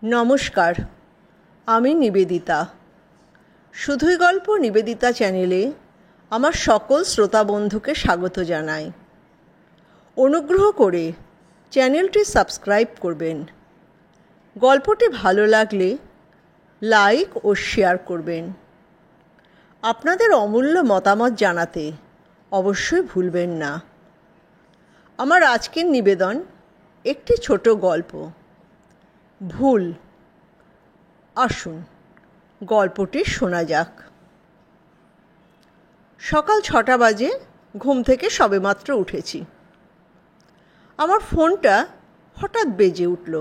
নমস্কার, আমি নিবেদিতা। শুধুই গল্প নিবেদিতা চ্যানেলে আমার সকল শ্রোতা বন্ধুকে স্বাগত জানাই। অনুগ্রহ করে চ্যানেলটি সাবস্ক্রাইব করবেন। গল্পটি ভালো লাগলে লাইক ও শেয়ার করবেন। আপনাদের অমূল্য মতামত জানাতে অবশ্যই ভুলবেন না। আমার আজকের নিবেদন একটি ছোট গল্প, ভুল। আসুন গল্পটি শোনা যাক। সকাল 6টা বাজে, ঘুম থেকে সবেমাত্র উঠেছি। আমার ফোনটা হঠাৎ বেজে উঠল।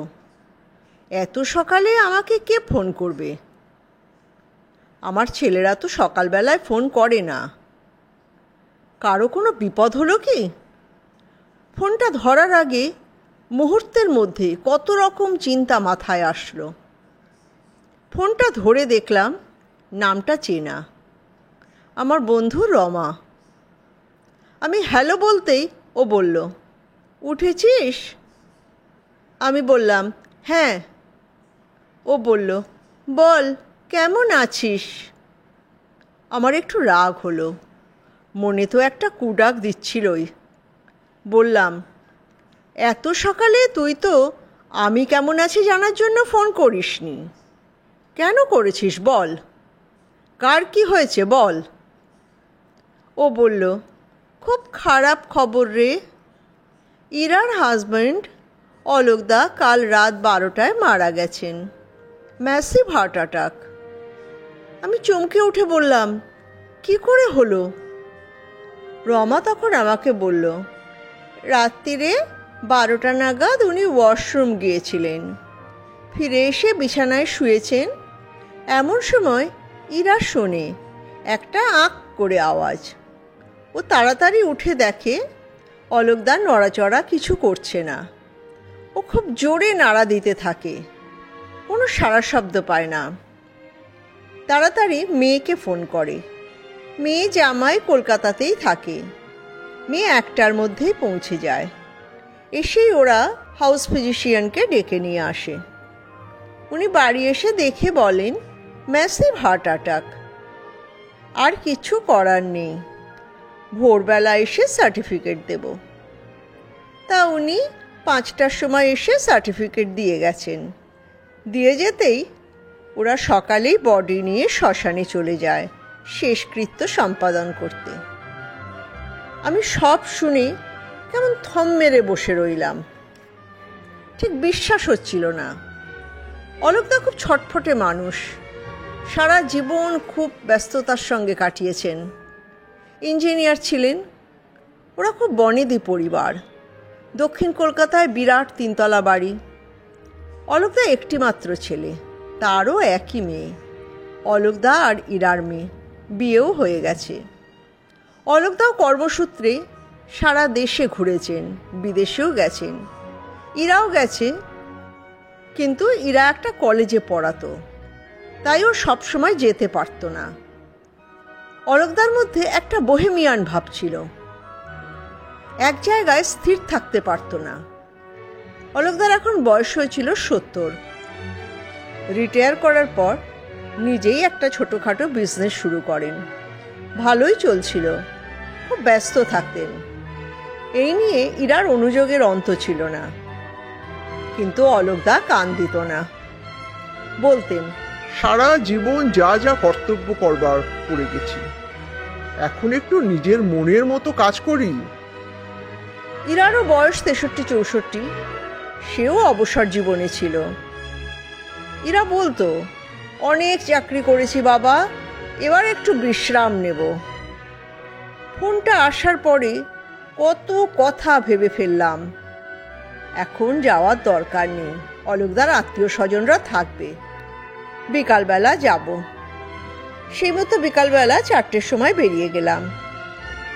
এত সকালে আমাকে কে ফোন করবে? আমার ছেলেরা তো সকালবেলায় ফোন করে না। কারো কোনো বিপদ হলো কি? ফোনটা ধরার আগে মুহূর্তের মধ্যে কত রকম চিন্তা মাথায় আসলো। ফোনটা ধরে দেখলাম নামটা চেনা, আমার বন্ধু রমা। আমি হ্যালো বলতেই ও বলল, উঠেছিস? আমি বললাম, হ্যাঁ। ও বলল, বল কেমন আছিস? আমার একটু রাগ হলো, মনে তো একটা কুডাক দিচ্ছিলই। বললাম, এত সকালে তুই তো আমি কেমন আছি জানার জন্য ফোন করিসনি। কেন করেছিস বল? কার কি হয়েছে বল? ও বলল, খুব খারাপ খবর রে। ইরার হাজব্যান্ড অলোকদা কাল রাত 12টায় মারা গেছেন, ম্যাসিভ হার্ট অ্যাটাক। আমি চমকে উঠে বললাম, কি করে হলো? রমা তখন আমাকে বলল, রাত্রিরে 12টা নাগাদ উনি ওয়াশরুম গিয়েছিলেন, ফিরে এসে বিছানায় শুয়েছেন। এমন সময় ইরা শোনে একটা আঁক করে আওয়াজ। ও তাড়াতাড়ি উঠে দেখে অলোকদা নড়াচড়া কিছু করছে না। ও খুব জোরে নাড়া দিতে থাকে, কোনো সাড়া শব্দ পায় না। তাড়াতাড়ি মেয়েকে ফোন করে। মেয়ে জামাই কলকাতাতেই থাকে। মেয়ে 1টার মধ্যেই পৌঁছে যায়। এসেই ওরা হাউস ফিজিশিয়ানকে ডেকে নিয়ে আসে। উনি বাড়ি এসে দেখে বলেন, ম্যাসিভ হার্ট অ্যাটাক। আর কিছু করার নেই, ভোরবেলা এসে সার্টিফিকেট দেব। তা উনি 5টার সময় এসে সার্টিফিকেট দিয়ে গেছেন। দিয়ে যেতেই ওরা সকালেই বডি নিয়ে শ্মশানে চলে যায় শেষকৃত্য সম্পাদন করতে। আমি সব শুনে কেমন থম মেরে বসে রইলাম। ঠিক বিশ্বাস হচ্ছিল না। অলোকদা খুব ছটফটে মানুষ, সারা জীবন খুব ব্যস্ততার সঙ্গে কাটিয়েছেন। ইঞ্জিনিয়ার ছিলেন। ওরা খুব বনেদি পরিবার, দক্ষিণ কলকাতায় বিরাট 3তলা বাড়ি। অলোকদা একটি মাত্র ছেলে, তারও একই মেয়ে, অলোকদা আর ইরার মেয়ে। বিয়েও হয়ে গেছে। অলোকদাও কর্মসূত্রে সারা দেশে ঘুরেছেন, বিদেশেও গেছেন। ইরাও গেছে, কিন্তু ইরা একটা কলেজে পড়াতো, তাই ও সবসময় যেতে পারত না। অলোকদার মধ্যে একটা বোহেমিয়ান ভাব ছিল, এক জায়গায় স্থির থাকতে পারত না। অলোকদার এখন বয়স হয়েছিল 70। রিটায়ার করার পর নিজেই একটা ছোটোখাটো বিজনেস শুরু করেন। ভালোই চলছিল, খুব ব্যস্ত থাকতেন। এই নিয়ে ইরার অনুযোগের অন্ত ছিল না, কিন্তু অলোকদা কান দিত না। বলতেন, সারা জীবন যা যা কর্তব্য করবার করে গেছি, এখন একটু নিজের মনের মতো কাজ করি। ইরারও বয়স 63-64, সেও অবসর জীবনে ছিল। ইরা বলতো, অনেক চাকরি করেছি বাবা, এবার একটু বিশ্রাম নেব। ফোনটা আসার পরে কত কথা ভেবে ফেললাম। এখন যাওয়ার দরকার নেই, অলোকদার আত্মীয় স্বজনরা থাকবে, বিকালবেলা যাব। সেই মতো বিকালবেলা 4টের সময় বেরিয়ে গেলাম।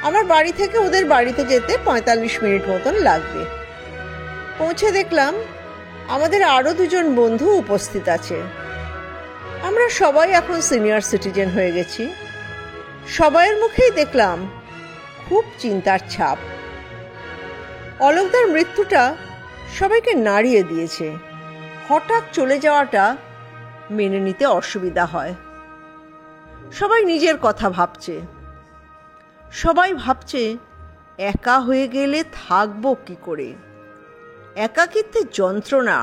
আমার বাড়ি থেকে ওদের বাড়িতে যেতে 45 মিনিট মতন লাগবে। পৌঁছে দেখলাম আমাদের আরও 2জন বন্ধু উপস্থিত আছে। আমরা সবাই এখন সিনিয়র সিটিজেন হয়ে গেছি। সবাইয়ের মুখেই দেখলাম খুব চিন্তার ছাপ। অলোকদার মৃত্যুটা সবাইকে নাড়িয়ে দিয়েছে। হঠাৎ চলে যাওয়াটা মেনে নিতে অসুবিধা হয়। সবাই নিজের কথা ভাবছে, সবাই ভাবছে একা হয়ে গেলে থাকবো কি করে। একাকিত্বের যন্ত্রণা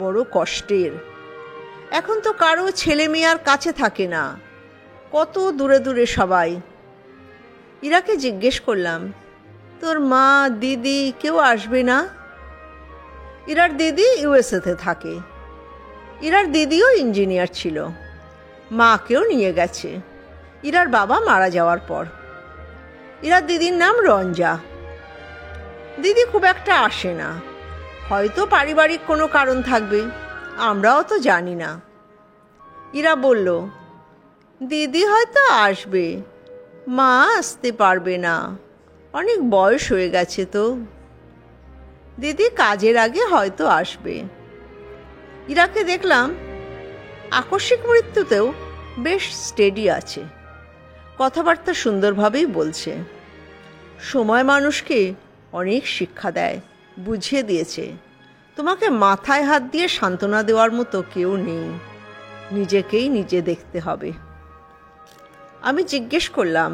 বড় কষ্টের। এখন তো কারো ছেলে মেয়ে আর কাছে থাকে না, কত দূরে দূরে সবাই। ইরাকে জিজ্ঞেস করলাম, তোর মা দিদি কেউ আসবে না? ইরার দিদি ইউএসএতে থাকে। ইরার দিদিও ইঞ্জিনিয়ার ছিল, মাকেও নিয়ে গেছে ইরার বাবা মারা যাওয়ার পর। ইরার দিদির নাম রঞ্জা। দিদি খুব একটা আসে না, হয়তো পারিবারিক কোনো কারণ থাকবে, আমরাও তো জানি না। ইরা বলল, দিদি হয়তো আসবে, মা আসতে পারবে না, অনেক বয়স হয়ে গেছে তো। দিদি কাজের আগে হয়তো আসবে। ইরাকে দেখলাম আকস্মিক মৃত্যুতেও বেশ স্টেডি আছে, কথাবার্তা সুন্দরভাবেই বলছে। সময় মানুষকে অনেক শিক্ষা দেয়, বুঝিয়ে দিয়েছে তোমাকে মাথায় হাত দিয়ে সান্ত্বনা দেওয়ার মতো কেউ নেই, নিজেকেই নিজে দেখতে হবে। আমি জিজ্ঞেস করলাম,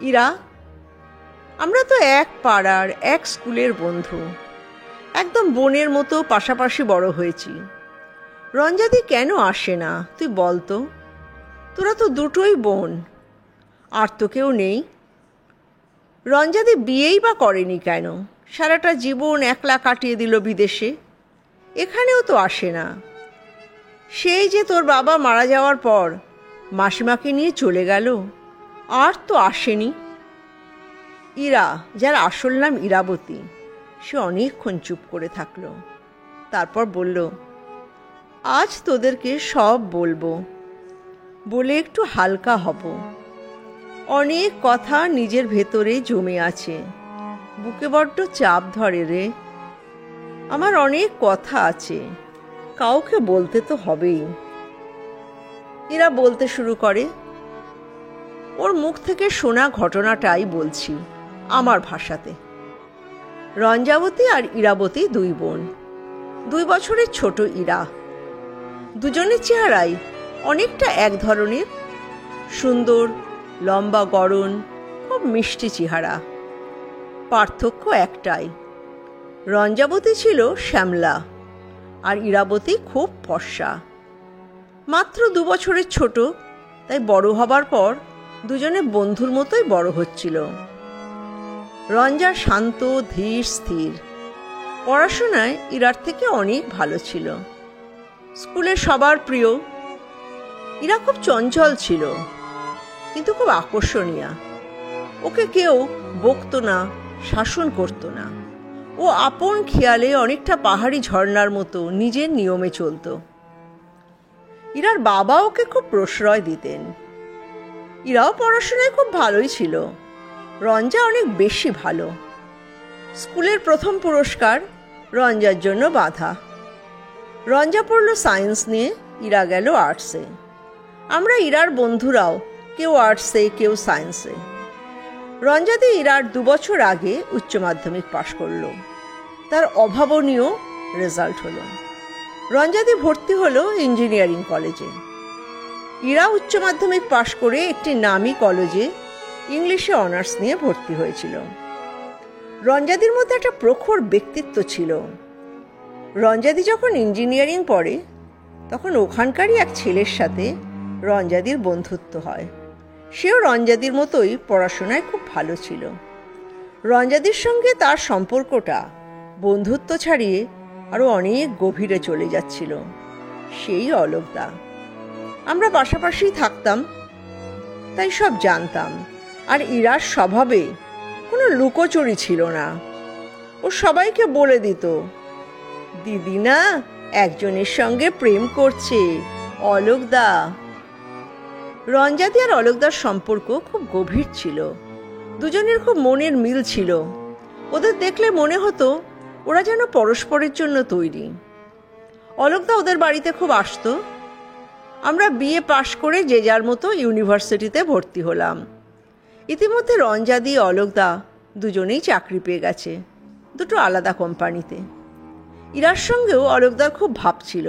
ইরা, আমরা তো এক পাড়ার এক স্কুলের বন্ধু, একদম বোনের মতো পাশাপাশি বড় হয়েছি। রঞ্জাদি কেন আসে না তুই বল তো? তোরা তো দুটোই বোন, আর তো কেউ নেই। রঞ্জাদি বিয়েই বা করেনি কেন? সারাটা জীবন একলা কাটিয়ে দিল বিদেশে, এখানেও তো আসে না। সেই যে তোর বাবা মারা যাওয়ার পর মাসিমাকে নিয়ে চলে গেল, আর তো আসেনি। ইরা, যার আসল নাম ইরাবতী, সে অনেকক্ষণ চুপ করে থাকলো, তারপর বলল, আজ তোদেরকে সব বলবো, বলে একটু হালকা হব। অনেক কথা নিজের ভেতরে জমে আছে, বুকে বড্ড চাপ ধরে রে। আমার অনেক কথা আছে, কাউকে বলতে তো হবেই। এরা বলতে শুরু করে, ওর মুখ থেকে শোনা ঘটনাটাই বলছি আমার ভাষাতে। রঞ্জাবতী আর ইরাবতী দুই বোন, 2 বছরের ছোট ইরা। দুজনের চেহারাই অনেকটা এক ধরনের, সুন্দর, লম্বা গড়ন, খুব মিষ্টি চেহারা। পার্থক্য একটাই, রঞ্জাবতী ছিল শ্যামলা আর ইরাবতী খুব ফর্সা। মাত্র 2 বছরের ছোট, তাই বড় হবার পর দুজনে বন্ধুর মতোই বড় হচ্ছিল। রঞ্জা শান্ত, ধীর, স্থির, পড়াশোনায় ইরার থেকে অনেক ভালো ছিল, স্কুলে সবার প্রিয়। ইরা খুব চঞ্চল ছিল, কিন্তু খুব আকর্ষণীয়। ওকে কেউ বকতো না, শাসন করতো না। ও আপন খেয়ালে অনেকটা পাহাড়ি ঝর্ণার মতো নিজের নিয়মে চলত। ইরার বাবা ওকে খুব প্রশ্রয় দিতেন। ইরাও পড়াশোনায় খুব ভালোই ছিল, রঞ্জা অনেক বেশি ভালো। স্কুলের প্রথম পুরস্কার রঞ্জার জন্য বাঁধা। রঞ্জা পড়ল সায়েন্স নিয়ে, ইরা গেল আর্টসে। আমরা ইরার বন্ধুরাও কেউ আর্টসে, কেউ সায়েন্সে। রঞ্জাদি ইরার 2 বছর আগে উচ্চ মাধ্যমিক পাশ করলো, তার অভাবনীয় রেজাল্ট হলো। রঞ্জাদি ভর্তি হলো ইঞ্জিনিয়ারিং কলেজে। ইরা উচ্চ মাধ্যমিক পাশ করে একটি নামী কলেজে ইংলিশে অনার্স নিয়ে ভর্তি হয়েছিল। রঞ্জাদির মধ্যে একটা প্রখর ব্যক্তিত্ব ছিল। রঞ্জাদি যখন ইঞ্জিনিয়ারিং পড়ে, তখন ওখানকারই এক ছেলের সাথে রঞ্জাদির বন্ধুত্ব হয়। সেও রঞ্জাদির মতোই পড়াশোনায় খুব ভালো ছিল। রঞ্জাদির সঙ্গে তার সম্পর্কটা বন্ধুত্ব ছাড়িয়ে আরও অনেক গভীরে চলে যাচ্ছিল। সেই অলোকদা। আমরা পাশাপাশি থাকতাম, তাই সব জানতাম। আর ইরার স্বভাবে কোনো লুকোচুরি ছিল না। ও সবাইকে বলে দিত, দিদি না একজনের সঙ্গে প্রেম করছে, অলোকদা। রঞ্জাদি আর অলোকদার সম্পর্ক খুব গভীর ছিল। দুজনের খুব মনের মিল ছিল। ওদের দেখলে মনে হতো ওরা যেন পরস্পরের জন্য তৈরি। অলোকদা ওদের বাড়িতে খুব আসতো। আমরা বিএ পাশ করে যে যার মতো ইউনিভার্সিটিতে ভর্তি হলাম। ইতিমধ্যে রঞ্জাদি, অলোকদা দুজনেই চাকরি পেয়ে গেছে, দুটো আলাদা কোম্পানিতে। ইরার সঙ্গেও অলোকদার খুব ভাব ছিল।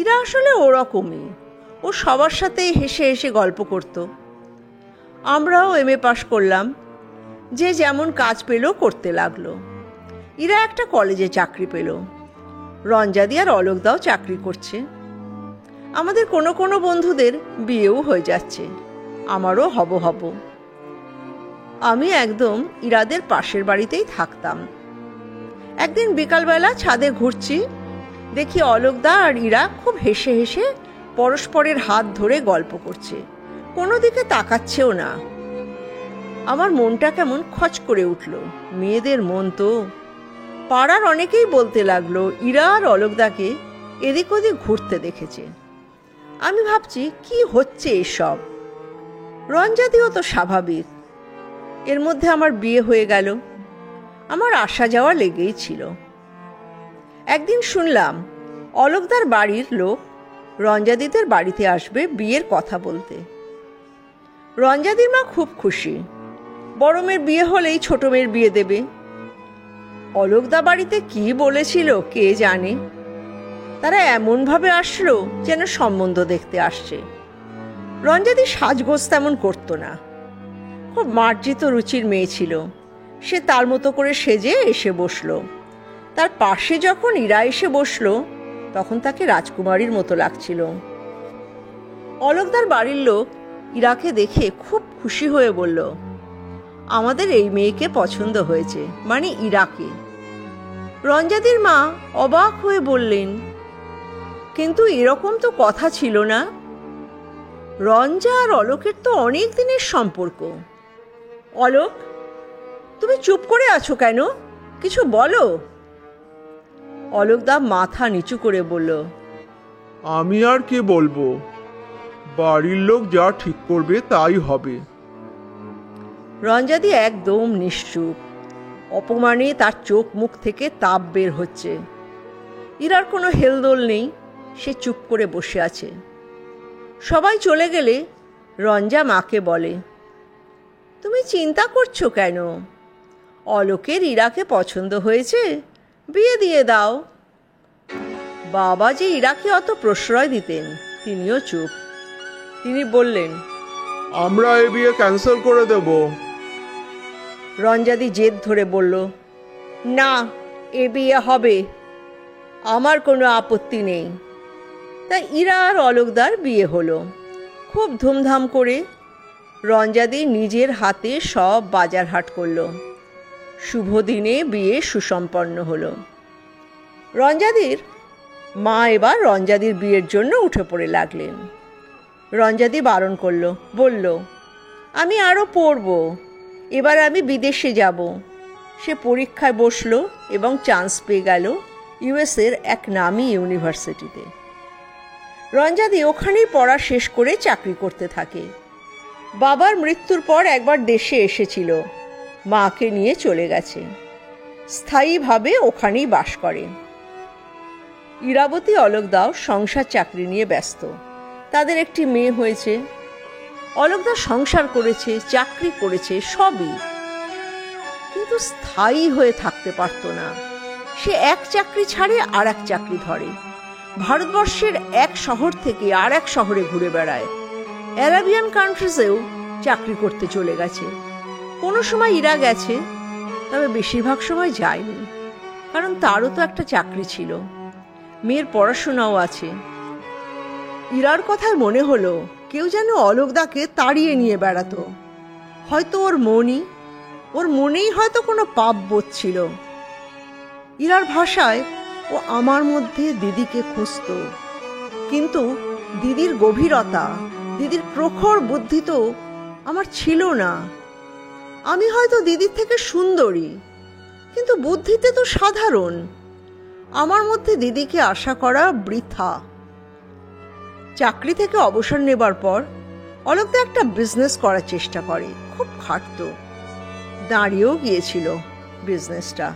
ইরা আসলে ওরকমই, ও সবার সাথেই হেসে হেসে গল্প করত। আমরাও এমএ পাশ করলাম, যে যেমন কাজ পেল করতে লাগলো। ইরা একটা কলেজে চাকরি পেল, রঞ্জাদি আর অলোকদাও চাকরি করছে। আমাদের কোনো কোনো বন্ধুদের বিয়েও হয়ে যাচ্ছে, আমারও হব। আমি একদম ইরাদের পাশের বাড়িতেই থাকতাম। একদিন বিকালবেলা ছাদে ঘুরছি, দেখি অলোকদা আর ইরা খুব হেসে হেসে পরস্পরের হাত ধরে গল্প করছে, কোনো দিকে তাকাচ্ছেও না। আমার মনটা কেমন খচ করে উঠল। মেয়েদের মন তো। পাড়ার অনেকেই বলতে লাগলো ইরা আর অলোকদাকে এদিক ওদিক ঘুরতে দেখেছে। আমি ভাবছি কি হচ্ছে এসব। রঞ্জাদিও তো স্বাভাবিক, এর মধ্যে আমার বিয়ে হয়ে গেল। আমার আসা যাওয়া লেগেই ছিল। একদিন শুনলাম অলোকদার বাড়ির লোক রঞ্জাদিদের বাড়িতে আসবে বিয়ের কথা বলতে। রঞ্জাদির মা খুব খুশি, বড় মেয়ের বিয়ে হলেই ছোট মেয়ের বিয়ে দেবে। অলোকদা বাড়িতে কি বলেছিল কে জানে, তারা এমনভাবে আসলো যেন সম্বন্ধ দেখতে আসছে। রঞ্জাদি সাজগোজ তেমন করতো না, খুব মার্জিত রুচির মেয়ে ছিল। সে তার মতো করে সেজে এসে বসলো। তার পাশে যখন ইরা এসে বসলো তখন তাকে রাজকুমারীর মতো লাগছিল। অলোকদার বাড়ির লোক ইরাকে দেখে খুব খুশি হয়ে বলল, আমাদের এই মেয়েকে পছন্দ হয়েছে, মানে ইরাকে। রঞ্জাদির মা অবাক হয়ে বললেন, কিন্তু এরকম তো কথা ছিল না। রঞ্জা আর অলোকের তো অনেক দিনের সম্পর্ক। অলোক, তুমি চুপ করে আছো কেন? কিছু বলো। অলোকদা মাথা নিচু করে বলল, আমি আর কি বলবো, বাড়ির লোক যা ঠিক করবে তাই হবে। রঞ্জাদি একদম নিশ্চুপ, অপমানে তার চোখ মুখ থেকে তাপ বের হচ্ছে। ইরার কোনো হেলদোল নেই, সে চুপ করে বসে আছে। সবাই চলে গেলে রঞ্জা মাকে বলে, তুমি চিন্তা করছো কেন? অলোকের ইরাকে পছন্দ হয়েছে, বিয়ে দিয়ে দাও। বাবা যে ইরাকে অত প্রশ্রয় দিতেন, তিনিও চুপ। তিনি বললেন, আমরা এই বিয়ে ক্যান্সেল করে দেব। রঞ্জাদি জেদ ধরে বলল, না, এ বিয়ে হবে, আমার কোনো আপত্তি নেই। তাই ইরা আর অলোকদার বিয়ে হলো খুব ধুমধাম করে। রঞ্জাদি নিজের হাতে সব বাজার হাট করল। শুভ দিনে বিয়ে সুসম্পন্ন হলো। রঞ্জাদির মা এবার রঞ্জাদির বিয়ের জন্য উঠে পড়ে লাগলেন। রঞ্জাদি বারণ করলো, বলল, আমি আরও পড়ব, এবার আমি বিদেশে যাব। সে পরীক্ষায় বসলো এবং চান্স পেয়ে গেল ইউএসের এক নামী ইউনিভার্সিটিতে। রঞ্জাদি ওখানেই পড়া শেষ করে চাকরি করতে থাকে। বাবার মৃত্যুর পর একবার দেশে এসেছিল, মাকে নিয়ে চলে গেছে, স্থায়ীভাবে ওখানেই বাস করে। ইরাবতী অলোকদাও সংসার চাকরি নিয়ে ব্যস্ত। তাদের একটি মেয়ে হয়েছে। অলোকদা সংসার করেছে, চাকরি করেছে, সবই, কিন্তু স্থায়ী হয়ে থাকতে পারত না। সে এক চাকরি ছাড়ে আর এক চাকরি ধরে, ভারতবর্ষের এক শহর থেকে আর এক শহরে ঘুরে বেড়ায়। অ্যারাবিয়ান কান্ট্রিজেও চাকরি করতে চলে গেছে। কোনো সময় ইরা গেছে, তবে বেশিরভাগ সময় যায়নি, কারণ তারও তো একটা চাকরি ছিল, মেয়ের পড়াশোনাও আছে। ইরার কথায় মনে হলো কেউ যেন অলোকদাকে তাড়িয়ে নিয়ে বেড়াতো। হয়তো ওর মনেই হয়তো কোনো পাপ বোধ ছিল। ইরার ভাষায় ও আমার মধ্যে দিদিকে খুঁজত, কিন্তু দিদির গভীরতা, দিদির প্রখর বুদ্ধি তো আমার ছিল না। আমি হয়তো দিদির থেকে সুন্দরী, কিন্তু বুদ্ধিতে তো সাধারণ। আমার মধ্যে দিদিকে আশা করা বৃথা। চাকরি থেকে অবসর নেবার পর অলোকদা একটা বিজনেস করার চেষ্টা করে, খুব খাটত, দাঁড়িয়েও গিয়েছিল বিজনেসটা।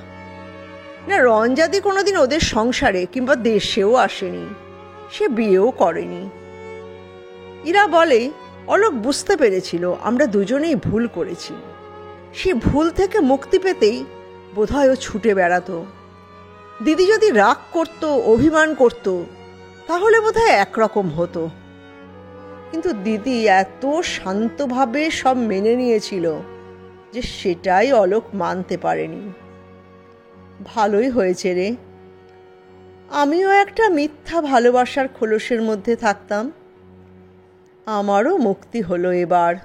না, রঞ্জাদি কোনোদিন ওদের সংসারে কিংবা দেশেও আসেনি, সে বিয়েও করেনি। ইরা বলে, অলোক বুঝতে পেরেছিল আমরা দুজনেই ভুল করেছি। সে ভুল থেকে মুক্তি পেতেই বোধহয় ও ছুটে বেড়াতো। দিদি যদি রাগ করত, অভিমান করত, তাহলে বোধহয় একরকম হতো। কিন্তু দিদি এত শান্তভাবে সব মেনে নিয়েছিল যে সেটাই অলোক মানতে পারেনি। ভালোই হয়েছে রে, আমিও একটা মিথ্যা ভালোবাসার খোলসের মধ্যে থাকতাম। আমারও মুক্তি হলো এবার।